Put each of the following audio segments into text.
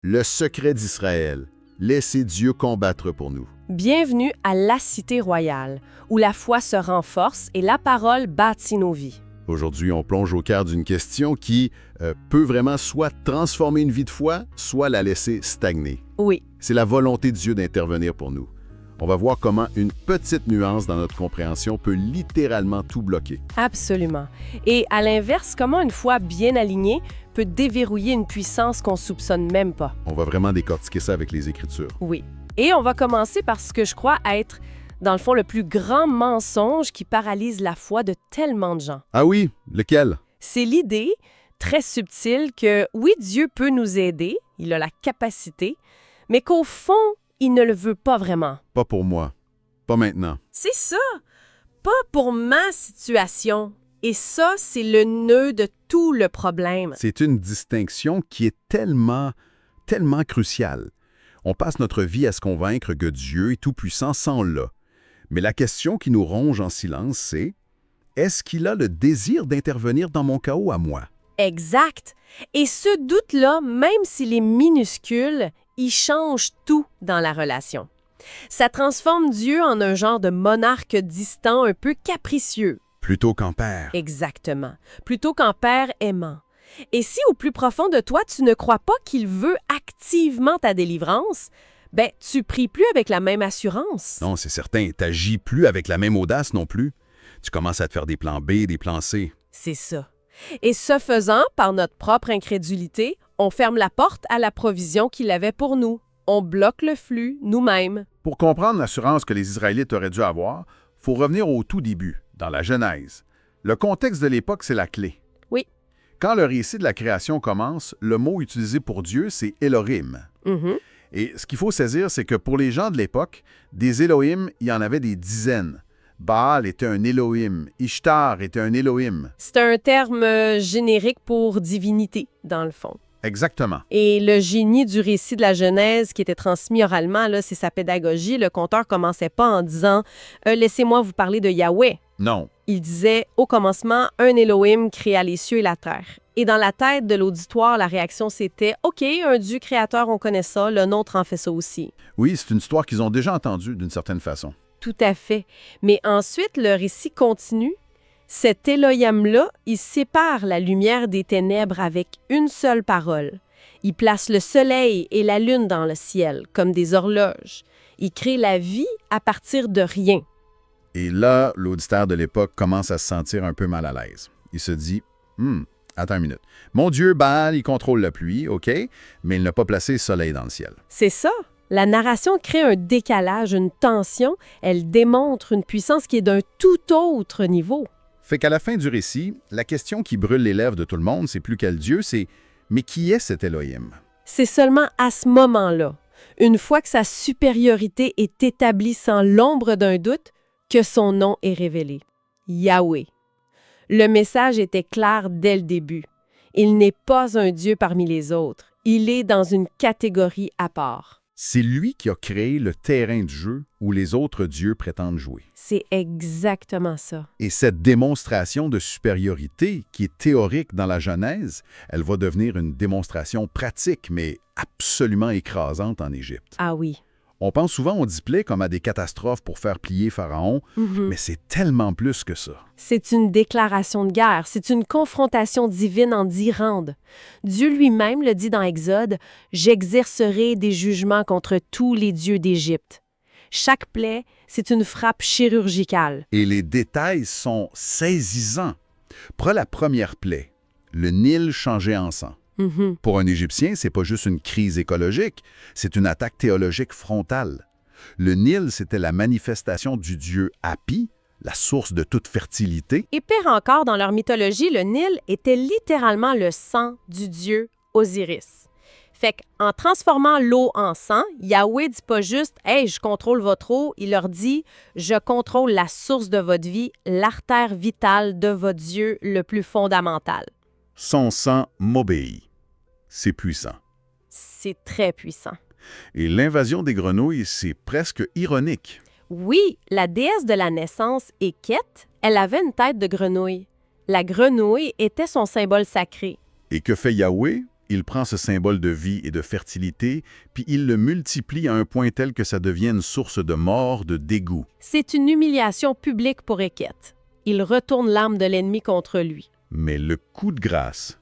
Le secret d'Israël. Laissez Dieu combattre pour nous. Bienvenue à la Cité royale, où la foi se renforce et la parole bâtit nos vies. Aujourd'hui, on plonge au cœur d'une question qui peut vraiment soit transformer une vie de foi, soit la laisser stagner. Oui, C'est la volonté de Dieu d'intervenir pour nous. On va voir comment une petite nuance dans notre compréhension peut littéralement tout bloquer. absolument. Et à l'inverse, comment une foi bien alignée peut déverrouiller une puissance qu'on soupçonne même pas. On va vraiment décortiquer ça avec les Écritures. Oui. Et on va commencer par ce que je crois être, dans le fond, le plus grand mensonge qui paralyse la foi de tellement de gens. Ah oui, lequel? C'est l'idée, très subtile, que oui, Dieu peut nous aider, il a la capacité, mais qu'au fond, il ne le veut pas vraiment. Pas pour moi. Pas maintenant. C'est ça, pas pour ma situation. Et ça, c'est le nœud de tout le problème. C'est une distinction qui est tellement cruciale. On passe notre vie à se convaincre que Dieu est tout-puissant sans là. Mais la question qui nous ronge en silence, c'est est-ce qu'il a le désir d'intervenir dans mon chaos à moi? Exact. Et ce doute-là, même s'il est minuscule, il change tout dans la relation. Ça transforme Dieu en un genre de monarque distant, un peu capricieux. Plutôt qu'en père. Exactement. Plutôt qu'en père aimant. Et si au plus profond de toi, tu ne crois pas qu'il veut activement ta délivrance, ben, tu pries plus avec la même assurance. Non, c'est certain, t'agis plus avec la même audace non plus. Tu commences à te faire des plans B, des plans C. C'est ça. Et ce faisant, par notre propre incrédulité, on ferme la porte à la provision qu'il avait pour nous. On bloque le flux nous-mêmes. Pour comprendre l'assurance que les Israélites auraient dû avoir, il faut revenir au tout début, dans la Genèse. Le contexte de l'époque, c'est la clé. Oui. Quand le récit de la création commence, le mot utilisé pour Dieu, c'est Elohim. Mhm. Et ce qu'il faut saisir, c'est que pour les gens de l'époque, des Elohim, il y en avait des dizaines. Baal était un Elohim, Ishtar était un Elohim. C'est un terme générique pour divinité, dans le fond. Exactement. Et le génie du récit de la Genèse qui était transmis oralement, là, c'est sa pédagogie. Le conteur commençait pas en disant « Laissez-moi vous parler de Yahweh ». Non. Il disait « Au commencement, un Elohim créa les cieux et la terre ». Et dans la tête de l'auditoire, la réaction c'était « OK, un Dieu créateur, on connaît ça, le nôtre en fait ça aussi ». Oui, c'est une histoire qu'ils ont déjà entendue d'une certaine façon. Tout à fait. Mais ensuite, le récit continue. Cet Elohim-là, il sépare la lumière des ténèbres avec une seule parole. Il place le soleil et la lune dans le ciel, comme des horloges. Il crée la vie à partir de rien. Et là, l'auditeur de l'époque commence à se sentir un peu mal à l'aise. Il se dit attends une minute. Mon Dieu, Baal, il contrôle la pluie, OK, mais il n'a pas placé le soleil dans le ciel. C'est ça. La narration crée un décalage, une tension. Elle démontre une puissance qui est d'un tout autre niveau. Fait qu'à la fin du récit, la question qui brûle les lèvres de tout le monde, c'est plus quel Dieu, c'est mais qui est cet Elohim? C'est seulement à ce moment-là, une fois que sa supériorité est établie sans l'ombre d'un doute, que son nom est révélé. Yahweh. Le message était clair dès le début. Il n'est pas un Dieu parmi les autres. Il est dans une catégorie à part. C'est lui qui a créé le terrain de jeu où les autres dieux prétendent jouer. C'est exactement ça. Et cette démonstration de supériorité, qui est théorique dans la Genèse, elle va devenir une démonstration pratique, mais absolument écrasante en Égypte. Ah oui. On pense souvent au display comme à des catastrophes pour faire plier Pharaon, mais c'est tellement plus que ça. C'est une déclaration de guerre, c'est une confrontation divine en 10 rangs. Dieu lui-même le dit dans Exode, « J'exercerai des jugements contre tous les dieux d'Égypte. » Chaque plaie, c'est une frappe chirurgicale. Et les détails sont saisissants. Prends la première plaie, le Nil changé en sang. Pour un Égyptien, c'est pas juste une crise écologique, c'est une attaque théologique frontale. Le Nil, c'était la manifestation du dieu Hapi, la source de toute fertilité. Et pire encore, dans leur mythologie, le Nil était littéralement le sang du dieu Osiris. Fait qu'en transformant l'eau en sang, Yahweh dit pas juste « Hey, je contrôle votre eau », il leur dit « Je contrôle la source de votre vie, l'artère vitale de votre Dieu le plus fondamental. » Son sang m'obéit. C'est puissant. C'est très puissant. Et l'invasion des grenouilles, c'est presque ironique. Oui, la déesse de la naissance, Eket, elle avait une tête de grenouille. La grenouille était son symbole sacré. Et que fait Yahweh? Il prend ce symbole de vie et de fertilité, puis il le multiplie à un point tel que ça devienne source de mort, de dégoût. C'est une humiliation publique pour Eket. Il retourne l'arme de l'ennemi contre lui. Mais le coup de grâce,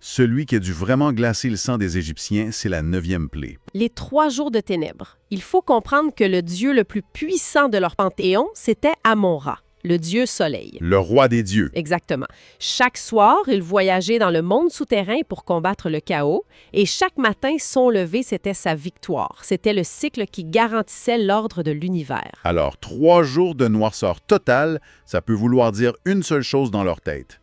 celui qui a dû vraiment glacer le sang des Égyptiens, c'est la 9e plaie. Les 3 jours de ténèbres. Il faut comprendre que le dieu le plus puissant de leur panthéon, c'était Amon-Ra, le dieu soleil. Le roi des dieux. Exactement. Chaque soir, il voyageait dans le monde souterrain pour combattre le chaos, et chaque matin, son lever, c'était sa victoire. C'était le cycle qui garantissait l'ordre de l'univers. Alors, 3 jours de noirceur totale, ça peut vouloir dire une seule chose dans leur tête.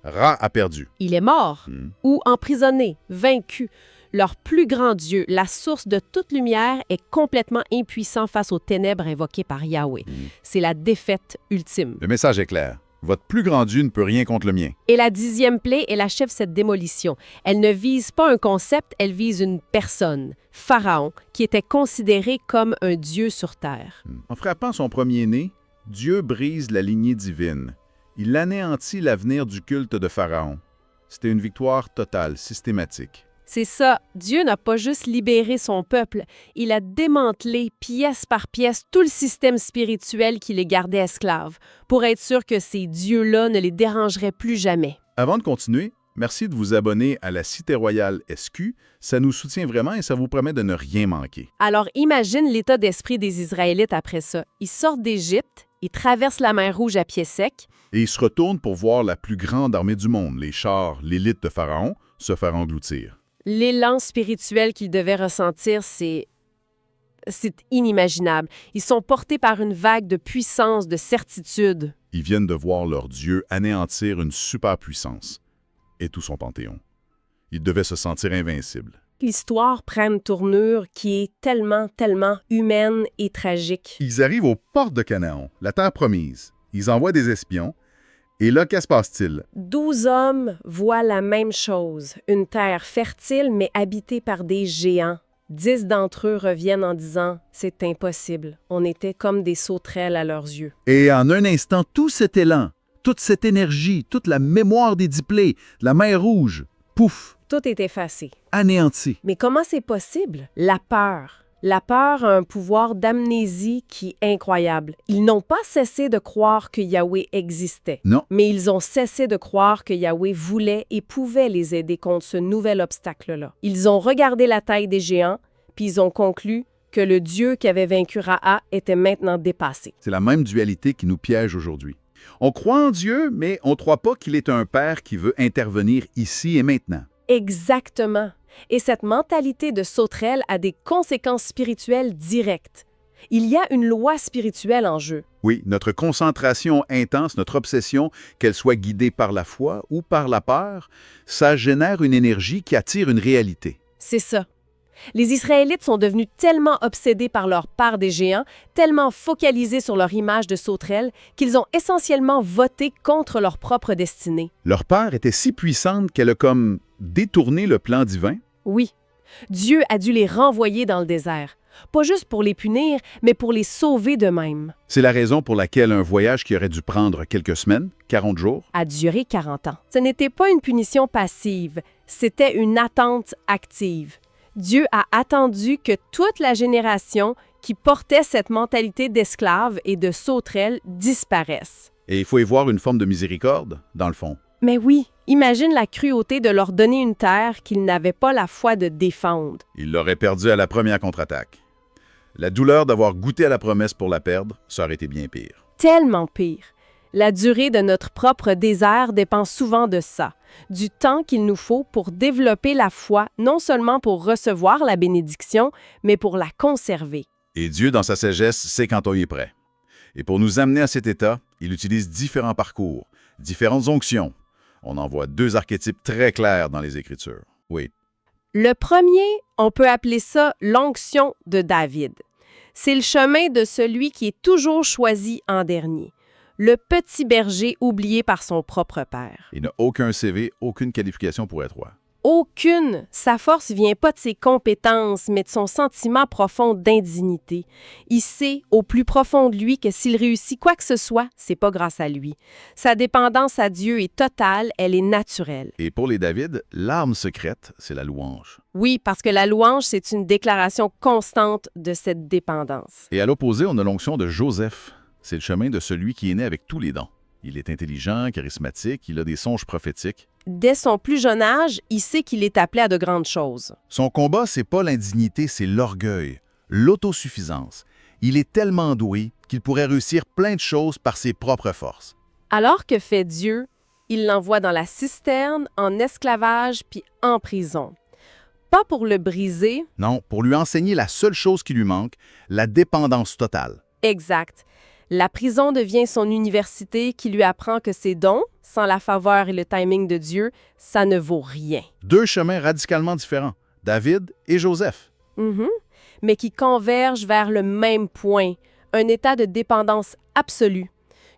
Ra a perdu. Il est mort, ou emprisonné, vaincu. Leur plus grand Dieu, la source de toute lumière, est complètement impuissant face aux ténèbres invoquées par Yahweh. C'est la défaite ultime. Le message est clair. Votre plus grand Dieu ne peut rien contre le mien. Et la 10e plaie, elle achève cette démolition. Elle ne vise pas un concept, elle vise une personne, Pharaon, qui était considéré comme un dieu sur terre. En frappant son premier-né, Dieu brise la lignée divine. Il anéantit l'avenir du culte de Pharaon. C'était une victoire totale, systématique. C'est ça, Dieu n'a pas juste libéré son peuple, il a démantelé pièce par pièce tout le système spirituel qui les gardait esclaves, pour être sûr que ces dieux-là ne les dérangeraient plus jamais. Avant de continuer, merci de vous abonner à la Cité Royale SQ. Ça nous soutient vraiment et ça vous permet de ne rien manquer. Alors imagine l'état d'esprit des Israélites après ça. Ils sortent d'Égypte, ils traversent la mer Rouge à pied sec. Et ils se retournent pour voir la plus grande armée du monde, les chars, l'élite de Pharaon, se faire engloutir. L'élan spirituel qu'ils devaient ressentir, c'est inimaginable. Ils sont portés par une vague de puissance, de certitude. Ils viennent de voir leur Dieu anéantir une superpuissance et tout son panthéon. Ils devaient se sentir invincibles. L'histoire prend une tournure qui est tellement, tellement humaine et tragique. Ils arrivent aux portes de Canaan, la terre promise. Ils envoient des espions. Et là, qu'est-ce qui se passe-t-il? 12 hommes voient la même chose, une terre fertile mais habitée par des géants. 10 d'entre eux reviennent en disant « C'est impossible, on était comme des sauterelles à leurs yeux. » Et en un instant, tout cet élan, toute cette énergie, toute la mémoire des 10 plaies, la mer Rouge, pouf, Tout est effacé. anéanti. Mais comment c'est possible? La peur. La peur a un pouvoir d'amnésie qui est incroyable. Ils n'ont pas cessé de croire que Yahweh existait. Non. Mais ils ont cessé de croire que Yahweh voulait et pouvait les aider contre ce nouvel obstacle-là. Ils ont regardé la taille des géants, puis ils ont conclu que le Dieu qui avait vaincu Ra était maintenant dépassé. C'est la même dualité qui nous piège aujourd'hui. On croit en Dieu, mais on ne croit pas qu'il est un Père qui veut intervenir ici et maintenant. Exactement. Et cette mentalité de sauterelle a des conséquences spirituelles directes. Il y a une loi spirituelle en jeu. Oui, notre concentration intense, notre obsession, qu'elle soit guidée par la foi ou par la peur, ça génère une énergie qui attire une réalité. C'est ça. Les Israélites sont devenus tellement obsédés par leur part des géants, tellement focalisés sur leur image de sauterelle, qu'ils ont essentiellement voté contre leur propre destinée. Leur peur était si puissante qu'elle a comme détourné le plan divin. Oui, Dieu a dû les renvoyer dans le désert, pas juste pour les punir, mais pour les sauver d'eux-mêmes. C'est la raison pour laquelle un voyage qui aurait dû prendre quelques semaines, 40 jours, A duré 40 ans. Ce n'était pas une punition passive, c'était une attente active. Dieu a attendu que toute la génération qui portait cette mentalité d'esclave et de sauterelle disparaisse. et il faut y voir une forme de miséricorde, dans le fond. Mais oui, imagine la cruauté de leur donner une terre qu'ils n'avaient pas la foi de défendre. Il l'aurait perdu à la première contre-attaque. La douleur d'avoir goûté à la promesse pour la perdre, ça aurait été bien pire. Tellement pire. La durée de notre propre désert dépend souvent de ça, du temps qu'il nous faut pour développer la foi, non seulement pour recevoir la bénédiction, mais pour la conserver. Et Dieu, dans sa sagesse, sait quand on y est prêt. Et pour nous amener à cet état, il utilise différents parcours, différentes onctions. On en voit 2 archétypes très clairs dans les Écritures. Oui. Le premier, on peut appeler ça l'onction de David. C'est le chemin de celui qui est toujours choisi en dernier. Le petit berger oublié par son propre père. Il n'a aucun CV, aucune qualification pour être roi. Aucune. Sa force vient pas de ses compétences, mais de son sentiment profond d'indignité. Il sait au plus profond de lui que s'il réussit quoi que ce soit, c'est pas grâce à lui. Sa dépendance à Dieu est totale, elle est naturelle. Et pour les David, l'arme secrète, c'est la louange. Oui, parce que la louange, c'est une déclaration constante de cette dépendance. Et à l'opposé, on a l'onction de Joseph. C'est le chemin de celui qui est né avec tous les dons. Il est intelligent, charismatique, il a des songes prophétiques. Dès son plus jeune âge, il sait qu'il est appelé à de grandes choses. Son combat, c'est pas l'indignité, c'est l'orgueil, l'autosuffisance. Il est tellement doué qu'il pourrait réussir plein de choses par ses propres forces. Alors que fait Dieu? Il l'envoie dans la cisterne, en esclavage, puis en prison. Pas pour le briser, Non, pour lui enseigner la seule chose qui lui manque, la dépendance totale. exact. La prison devient son université qui lui apprend que ses dons, sans la faveur et le timing de Dieu, ça ne vaut rien. Deux chemins radicalement différents, David et Joseph. Mhm. Mais qui convergent vers le même point, un état de dépendance absolue.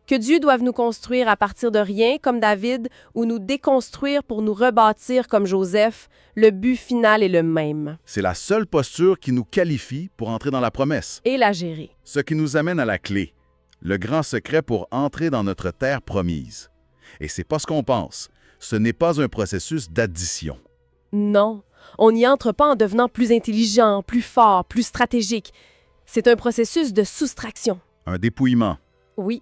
Que Dieu doive nous construire à partir de rien, comme David, ou nous déconstruire pour nous rebâtir comme Joseph, le but final est le même. C'est la seule posture qui nous qualifie pour entrer dans la promesse, Et la gérer. ce qui nous amène à la clé, le grand secret pour entrer dans notre terre promise. Et c'est pas ce qu'on pense, ce n'est pas un processus d'addition. Non, on n'y entre pas en devenant plus intelligent, plus fort, plus stratégique. C'est un processus de soustraction. Un dépouillement. Oui.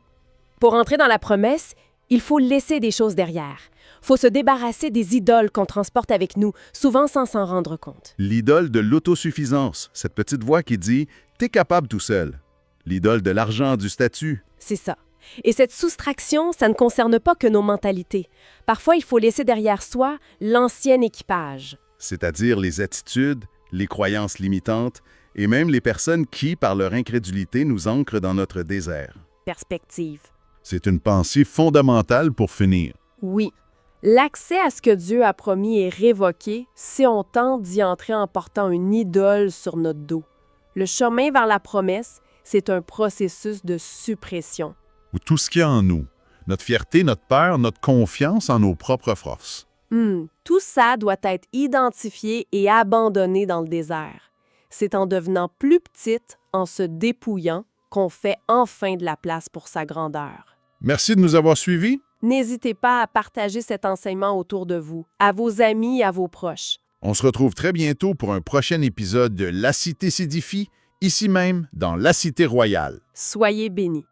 Pour entrer dans la promesse, il faut laisser des choses derrière. Faut se débarrasser des idoles qu'on transporte avec nous, souvent sans s'en rendre compte. L'idole de l'autosuffisance, cette petite voix qui dit « t'es capable tout seul ». L'idole de l'argent, du statut. C'est ça. Et cette soustraction, ça ne concerne pas que nos mentalités. Parfois, il faut laisser derrière soi l'ancien équipage. C'est-à-dire les attitudes, les croyances limitantes et même les personnes qui, par leur incrédulité, nous ancrent dans notre désert. Perspective. C'est une pensée fondamentale pour finir. Oui. L'accès à ce que Dieu a promis est révoqué si on tente d'y entrer en portant une idole sur notre dos. Le chemin vers la promesse, c'est un processus de suppression. Ou tout ce qu'il y a en nous, notre fierté, notre peur, notre confiance en nos propres forces. Tout ça doit être identifié et abandonné dans le désert. C'est en devenant plus petite, en se dépouillant, qu'on fait enfin de la place pour sa grandeur. Merci de nous avoir suivis. N'hésitez pas à partager cet enseignement autour de vous, à vos amis et à vos proches. On se retrouve très bientôt pour un prochain épisode de La Cité s'édifie, ici même dans La Cité Royale. Soyez bénis.